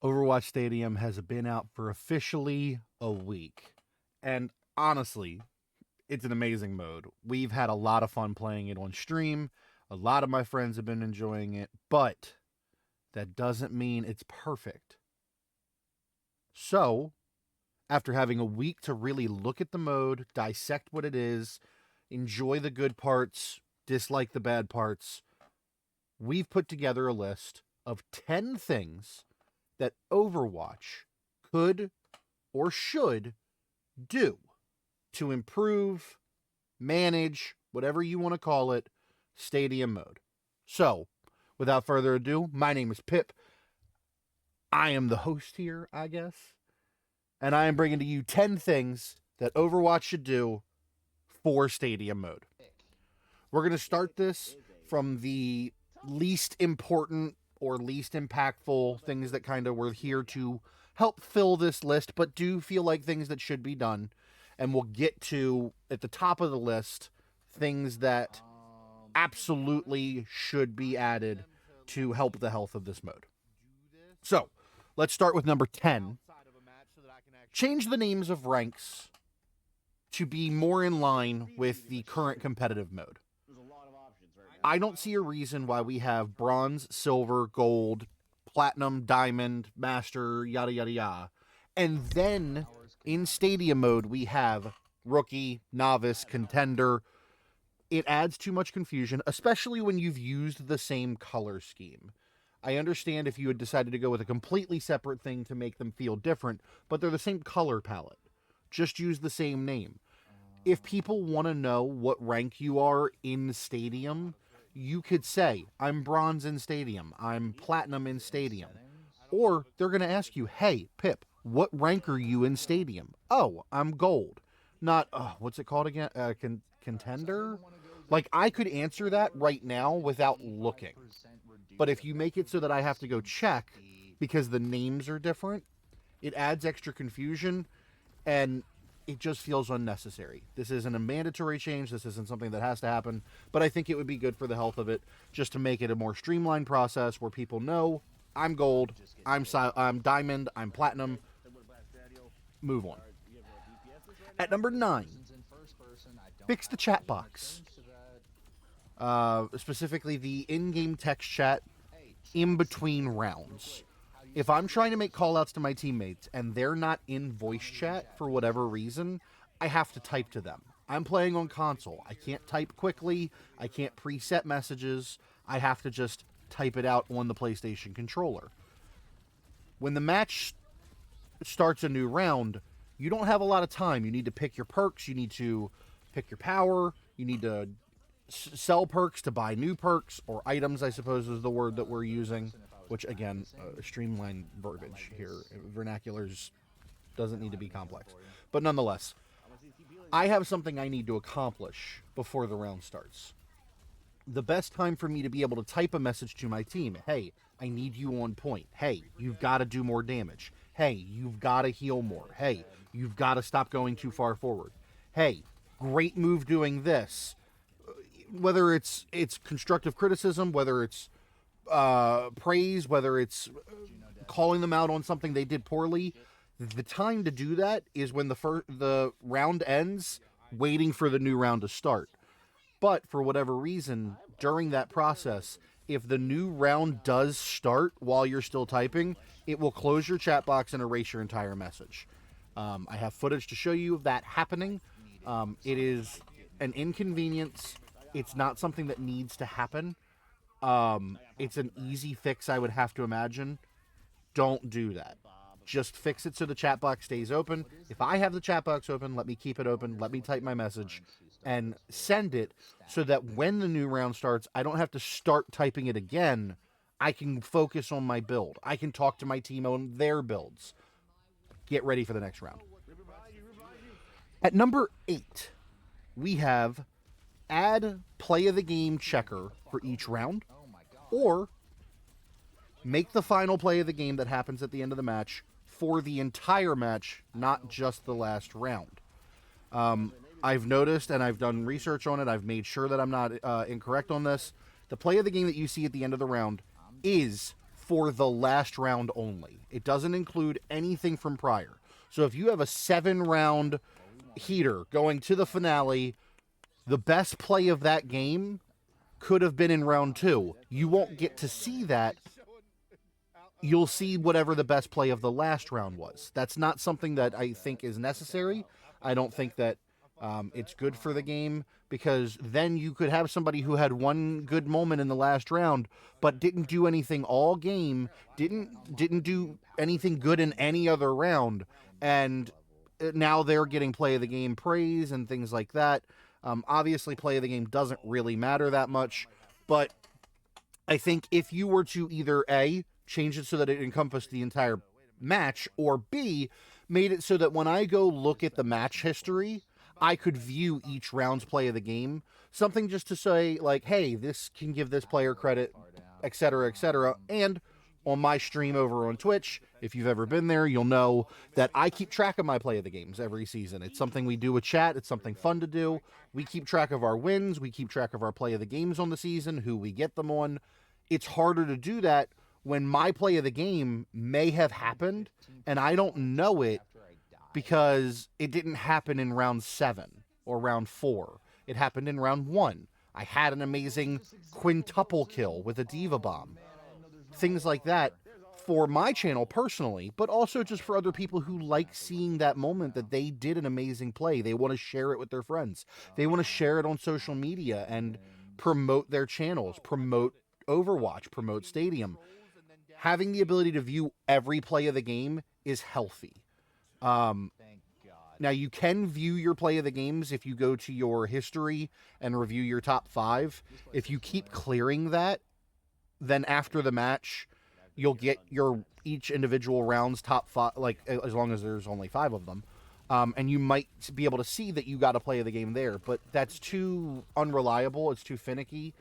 Overwatch Stadium has been out for officially a week. And honestly, it's an amazing mode. We've had a lot of fun playing it on stream. A lot of my friends have been enjoying it, but that doesn't mean it's perfect. So, after having a week to really look at the mode, dissect what it is, enjoy the good parts, dislike the bad parts, we've put together a list of 10 things that Overwatch could or should do to improve, manage, whatever you want to call it, Stadium mode. So, without further ado, my name is Pip. I am the host here, I guess. And I am bringing to you 10 things that Overwatch should do for Stadium mode. We're going to start this from the least important or least impactful things that kind of were here to help fill this list, but do feel like things that should be done. And we'll get to, at the top of the list, things that absolutely should be added to help the health of this mode. So, let's start with number 10. Change the names of ranks to be more in line with the current competitive mode. I don't see a reason why we have bronze, silver, gold, platinum, diamond, master, yada yada yada. And then in stadium mode we have rookie, novice, contender. It adds too much confusion, especially when you've used the same color scheme. I understand if you had decided to go with a completely separate thing to make them feel different, but they're the same color palette. Just use the same name. If people want to know what rank you are in Stadium, you could say, I'm bronze in Stadium, I'm platinum in Stadium. Or they're going to ask you, hey, Pip, what rank are you in Stadium? Oh, I'm gold. Not, what's it called again? Contender? Like, I could answer that right now without looking. But if you make it so that I have to go check because the names are different, it adds extra confusion and it just feels unnecessary. This isn't a mandatory change. This isn't something that has to happen. But I think it would be good for the health of it just to make it a more streamlined process where people know I'm gold, I'm diamond, I'm platinum. Move on. At number 9, fix the chat box. Specifically the in-game text chat in between rounds. If I'm trying to make callouts to my teammates and they're not in voice chat for whatever reason, I have to type to them. I'm playing on console. I can't type quickly. I can't preset messages. I have to just type it out on the PlayStation controller. When the match starts a new round, you don't have a lot of time. You need to pick your perks. You need to pick your power. You need to sell perks to buy new perks, or items, I suppose is the word that we're using, which again, streamlined verbiage here. Vernaculars doesn't need to be complex. But nonetheless, I have something I need to accomplish before the round starts. The best time for me to be able to type a message to my team, hey, I need you on point. Hey, you've got to do more damage. Hey, you've got to heal more. Hey, you've got to stop going too far forward. Hey, great move doing this. Whether it's constructive criticism, whether it's praise, whether it's calling them out on something they did poorly, the time to do that is when the round ends, waiting for the new round to start. But for whatever reason, during that process, if the new round does start while you're still typing, it will close your chat box and erase your entire message. I have footage to show you of that happening. It is an inconvenience. It's not something that needs to happen. It's an easy fix, I would have to imagine. Don't do that. Just fix it so the chat box stays open. If I have the chat box open, let me keep it open. Let me type my message and send it so that when the new round starts, I don't have to start typing it again. I can focus on my build. I can talk to my team on their builds. Get ready for the next round. At number 8, we have add play of the game checker for each round, or make the final play of the game that happens at the end of the match for the entire match, not just the last round. I've noticed, and I've done research on it, I've made sure that I'm not incorrect on this. The play of the game that you see at the end of the round is for the last round only. It doesn't include anything from prior. So if you have a 7-round heater going to the finale, the best play of that game could have been in round 2. You won't get to see that. You'll see whatever the best play of the last round was. That's not something that I think is necessary. I don't think that it's good for the game, because then you could have somebody who had one good moment in the last round but didn't do anything all game, didn't do anything good in any other round, and now they're getting play of the game praise and things like that. Obviously, play of the game doesn't really matter that much, but I think if you were to either A, change it so that it encompassed the entire match, or B, made it so that when I go look at the match history, I could view each round's play of the game. Something just to say, like, hey, this can give this player credit, etc., etc. And on my stream over on Twitch, if you've ever been there, you'll know that I keep track of my play of the games every season. It's something we do with chat. It's something fun to do. We keep track of our wins. We keep track of our play of the games on the season, who we get them on. It's harder to do that when my play of the game may have happened and I don't know it because it didn't happen in round 7 or round 4. It happened in round 1. I had an amazing quintuple kill with a diva bomb. Things like that for my channel personally, but also just for other people who like seeing that moment that they did an amazing play. They want to share it with their friends. They want to share it on social media and promote their channels, promote Overwatch, promote Stadium. Having the ability to view every play of the game is healthy. Now, you can view your play of the games if you go to your history and review your top 5. If you keep clearing that, then after the match, you'll get your each individual round's top 5, like, as long as there's only 5 of them. And you might be able to see that you got a play of the game there, but that's too unreliable. It's too finicky.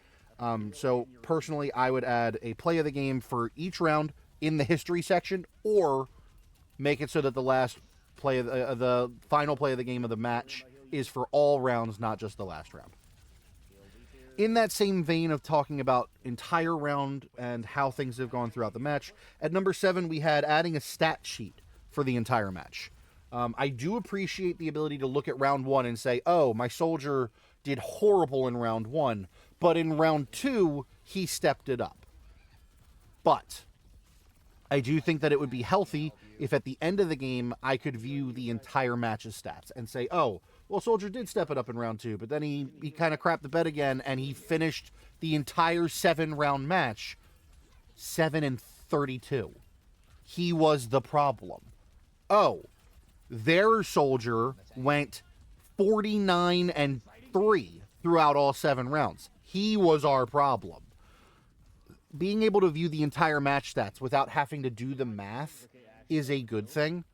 So personally, I would add a play of the game for each round in the history section, or make it so that the last play of the final play of the game of the match is for all rounds, not just the last round. In that same vein of talking about entire round and how things have gone throughout the match, at number 7, we had adding a stat sheet for the entire match. I do appreciate the ability to look at round 1 and say, oh, my soldier did horrible in round 1, but in round 2, he stepped it up. But I do think that it would be healthy if at the end of the game, I could view the entire match's stats and say, oh, well, Soldier did step it up in round 2, but then he kind of crapped the bed again, and he finished the entire 7-round match 7-32. He was the problem. Oh, their Soldier went 49-3 throughout all 7 rounds. He was our problem. Being able to view the entire match stats without having to do the math is a good thing.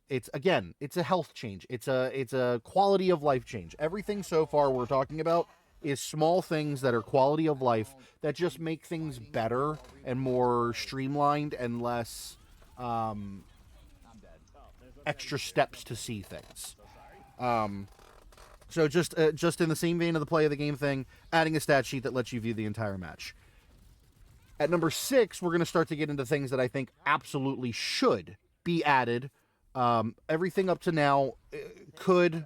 It's a health change. It's a quality of life change. Everything so far we're talking about is small things that are quality of life that just make things better and more streamlined and less extra steps to see things. So just in the same vein of the play of the game thing, adding a stat sheet that lets you view the entire match. At number 6, we're going to start to get into things that I think absolutely should be added. Everything up to now could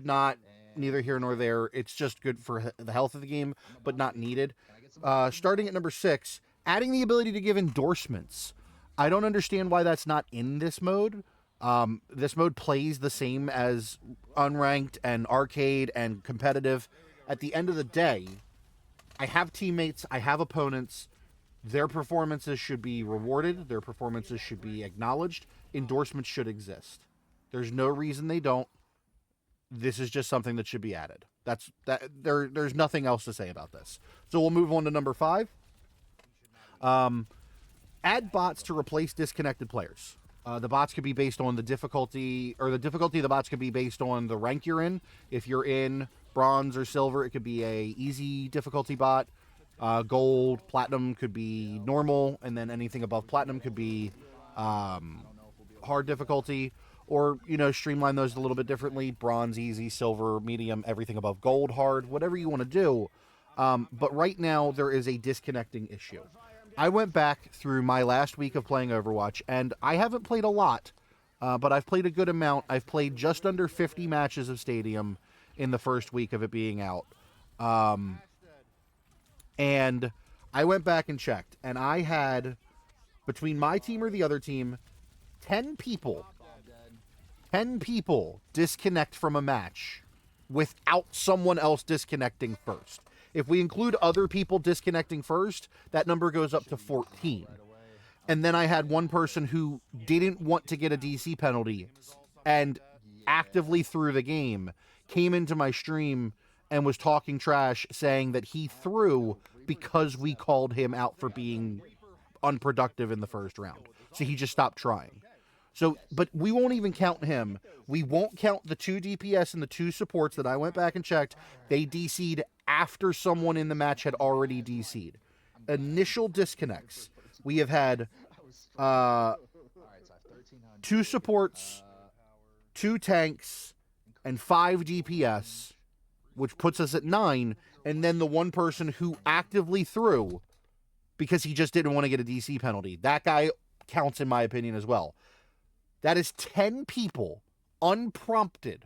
not, neither here nor there. It's just good for the health of the game, but not needed. Starting at number 6, adding the ability to give endorsements. I don't understand why that's not in this mode. This mode plays the same as unranked and arcade and competitive. At the end of the day, I have teammates, I have opponents. Their performances should be rewarded. Their performances should be acknowledged. Endorsements should exist. There's no reason they don't. This is just something that should be added. There's nothing else to say about this. So we'll move on to number 5. Add bots to replace disconnected players. The bots could be based on the difficulty, or the difficulty of the bots could be based on the rank you're in. If you're in bronze or silver, it could be a easy difficulty bot. Gold, platinum could be normal, and then anything above platinum could be hard difficulty, or, streamline those a little bit differently. Bronze, easy, silver, medium, everything above gold, hard, whatever you want to do. But right now, there is a disconnecting issue. I went back through my last week of playing Overwatch, and I haven't played a lot, but I've played a good amount. I've played just under 50 matches of Stadium in the first week of it being out. And I went back and checked, and I had, between my team or the other team, 10 people 10 people disconnect from a match without someone else disconnecting first. If we include other people disconnecting first, that number goes up to 14. And then I had one person who didn't want to get a DC penalty and actively threw the game, came into my stream and was talking trash, saying that he threw because we called him out for being unproductive in the first round. So he just stopped trying. So, but we won't even count him. We won't count the 2 DPS and the 2 supports that I went back and checked. They DC'd after someone in the match had already DC'd. Initial disconnects. We have had 2 supports, 2 tanks, and 5 DPS, which puts us at 9, and then the one person who actively threw because he just didn't want to get a DC penalty. That guy counts in my opinion as well. That is 10 people unprompted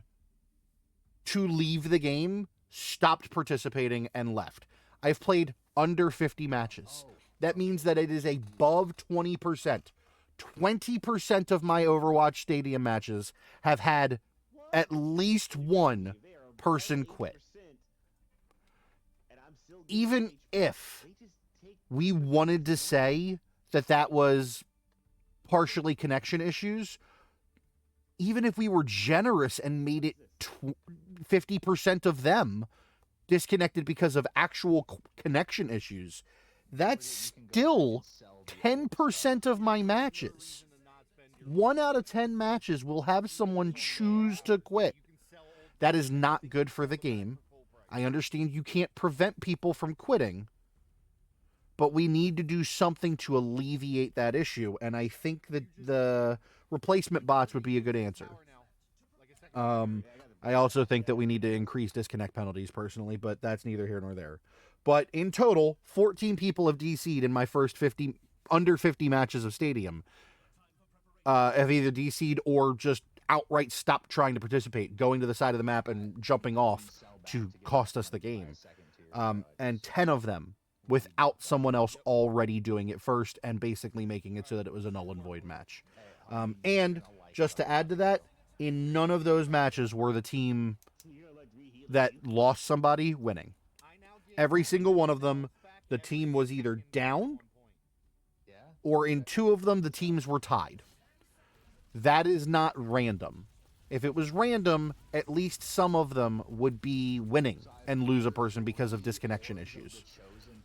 to leave the game, stopped participating, and left. I've played under 50 matches. That means that it is above 20%. 20% of my Overwatch Stadium matches have had at least one person quit. Even if we wanted to say that that was partially connection issues, even if we were generous and made it 50% of them disconnected because of actual connection issues, that's still 10% of my matches. 1 out of 10 matches will have someone choose to quit. That is not good for the game. I understand you can't prevent people from quitting, but we need to do something to alleviate that issue, and I think that the replacement bots would be a good answer. I also think that we need to increase disconnect penalties personally, but that's neither here nor there. But in total, 14 people have DC'd in my first under 50 matches of Stadium. Have either DC'd or just outright stopped trying to participate, going to the side of the map and jumping off to cost us the game. And 10 of them without someone else already doing it first and basically making it so that it was a null and void match. And just to add to that, in none of those matches were the team that lost somebody winning. Every single one of them, the team was either down, or in 2 of them, the teams were tied. That is not random. If it was random, at least some of them would be winning and lose a person because of disconnection issues.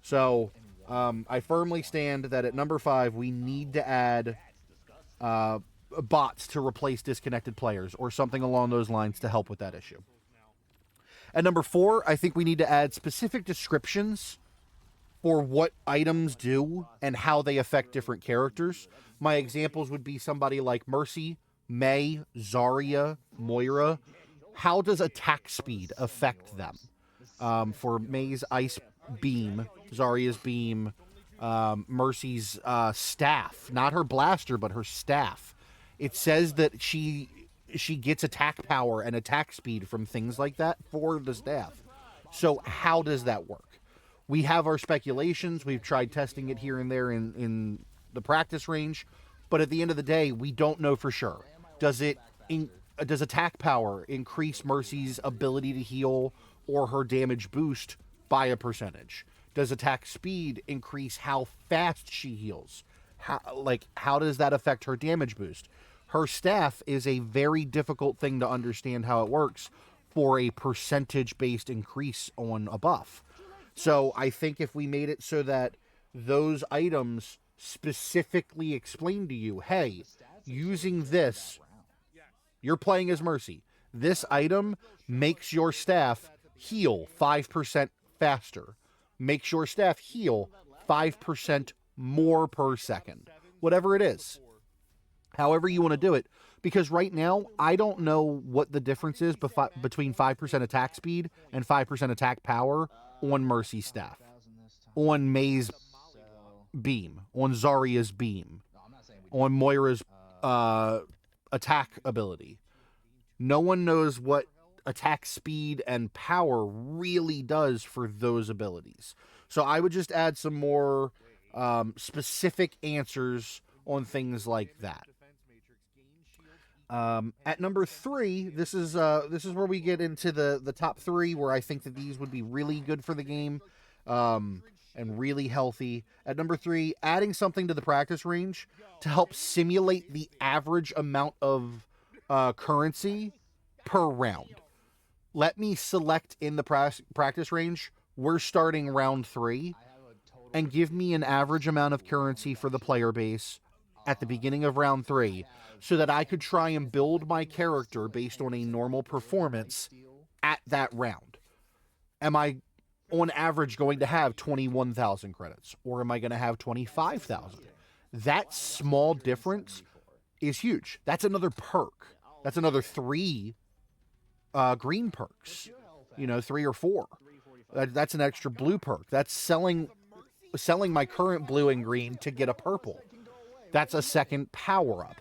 So, I firmly stand that at number 5, we need to add bots to replace disconnected players or something along those lines to help with that issue. At number 4, I think we need to add specific descriptions for what items do and how they affect different characters. My examples would be somebody like Mercy, Mei, Zarya, Moira. How does attack speed affect them? For Mei's Ice Beam, Zarya's Beam, Mercy's staff, not her blaster, but her staff. It says that she gets attack power and attack speed from things like that for the staff. So how does that work? We have our speculations. We've tried testing it here and there in the practice range, but at the end of the day, we don't know for sure. Does attack power increase Mercy's ability to heal or her damage boost by a percentage? Does attack speed increase how fast she heals? How does that affect her damage boost? Her staff is a very difficult thing to understand how it works for a percentage-based increase on a buff. So I think if we made it so that those items specifically explain to you, hey, using this, you're playing as Mercy. This item makes your staff heal 5% faster. Makes your staff heal 5% more per second. Whatever it is. However you want to do it. Because right now, I don't know what the difference is between 5% attack speed and 5% attack power on Mercy staff. On Mei's beam, on Zarya's beam, on Moira's attack ability. No one knows what attack speed and power really does for those abilities. So I would just add some more specific answers on things like that. At number 3, this is where we get into the top 3, where I think that these would be really good for the game, and really healthy. At number 3, adding something to the practice range to help simulate the average amount of currency per round. Let me select in the practice range, we're starting round 3, and give me an average amount of currency for the player base at the beginning of round 3, so that I could try and build my character based on a normal performance at that round. Am I, on average, going to have 21,000 credits? Or am I going to have 25,000? That small difference is huge. That's another perk. That's another 3 green perks. 3 or 4. That's an extra blue perk. That's selling my current blue and green to get a purple. That's a second power up.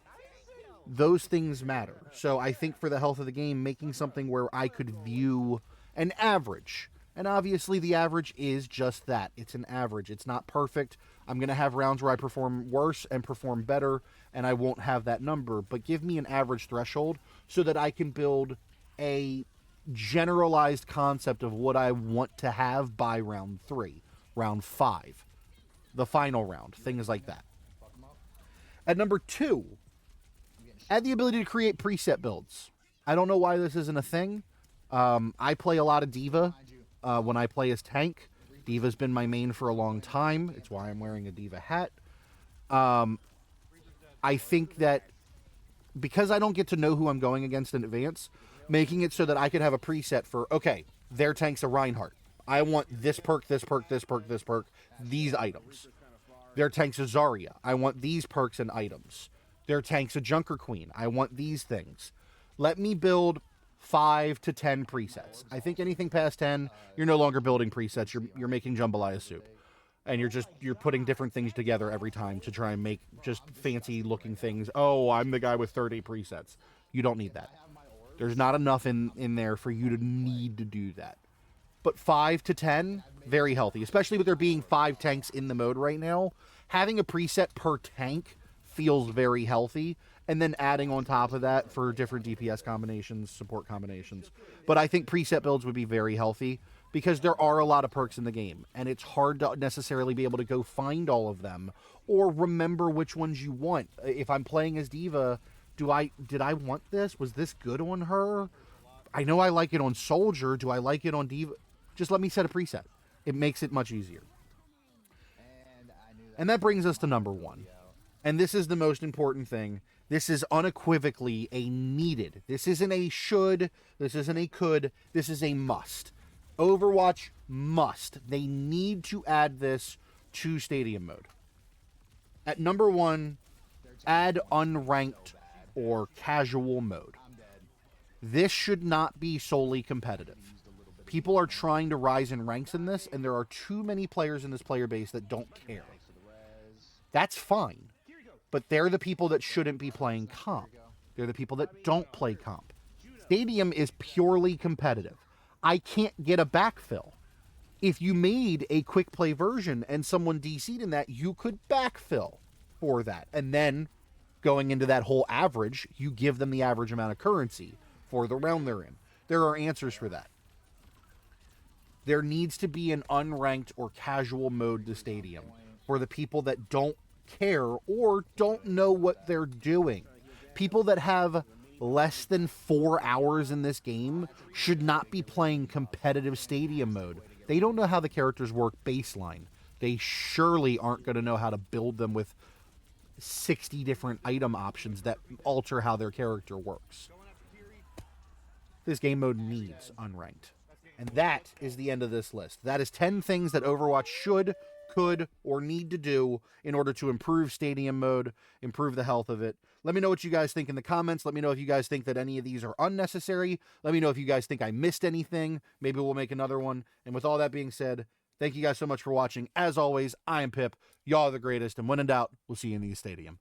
Those things matter. So I think for the health of the game, making something where I could view an average. And obviously the average is just that. It's an average. It's not perfect. I'm going to have rounds where I perform worse and perform better, and I won't have that number. But give me an average threshold so that I can build a generalized concept of what I want to have by round 3, round 5, the final round, things like that. At number 2, add the ability to create preset builds. I don't know why this isn't a thing. I play a lot of D.Va when I play as tank. D.Va's been my main for a long time. It's why I'm wearing a D.Va hat. I think that because I don't get to know who I'm going against in advance, making it so that I could have a preset for, okay, their tank's a Reinhardt. I want this perk, this perk, this perk, this perk, these items. Their tank's a Zarya. I want these perks and items. Their tank's a Junker Queen. I want these things. Let me build 5 to 10 presets. I think anything past 10, you're no longer building presets. You're making jambalaya soup. And you're putting different things together every time to try and make just fancy looking things. Oh, I'm the guy with 30 presets. You don't need that. There's not enough in there for you to need to do that. But 5 to 10, very healthy. Especially with there being 5 tanks in the mode right now. Having a preset per tank feels very healthy. And then adding on top of that for different DPS combinations, support combinations. But I think preset builds would be very healthy because there are a lot of perks in the game. And it's hard to necessarily be able to go find all of them or remember which ones you want. If I'm playing as D.Va, did I want this? Was this good on her? I know I like it on Soldier. Do I like it on D.Va? Just let me set a preset. It makes it much easier. And that brings us to number 1. And this is the most important thing. This is unequivocally a needed. This isn't a should. This isn't a could. This is a must. Overwatch must. They need to add this to Stadium mode. At number 1, add unranked or casual mode. This should not be solely competitive. People are trying to rise in ranks in this, and there are too many players in this player base that don't care. That's fine. But they're the people that shouldn't be playing comp. They're the people that don't play comp. Stadium is purely competitive. I can't get a backfill. If you made a quick play version and someone DC'd in that, you could backfill for that. And then, going into that whole average, you give them the average amount of currency for the round they're in. There are answers for that. There needs to be an unranked or casual mode to Stadium for the people that don't care or don't know what they're doing. People that have less than 4 hours in this game should not be playing competitive Stadium mode. They don't know how the characters work baseline. They surely aren't going to know how to build them with 60 different item options that alter how their character works. This game mode needs unranked. And that is the end of this list. That is 10 things that Overwatch should, could, or need to do in order to improve Stadium mode, improve the health of it. Let me know what you guys think in the comments. Let me know if you guys think that any of these are unnecessary. Let me know if you guys think I missed anything. Maybe we'll make another one. And with all that being said, Thank you guys so much for watching. As always, I am Pip. Y'all are the greatest. And when in doubt, we'll see you in the stadium.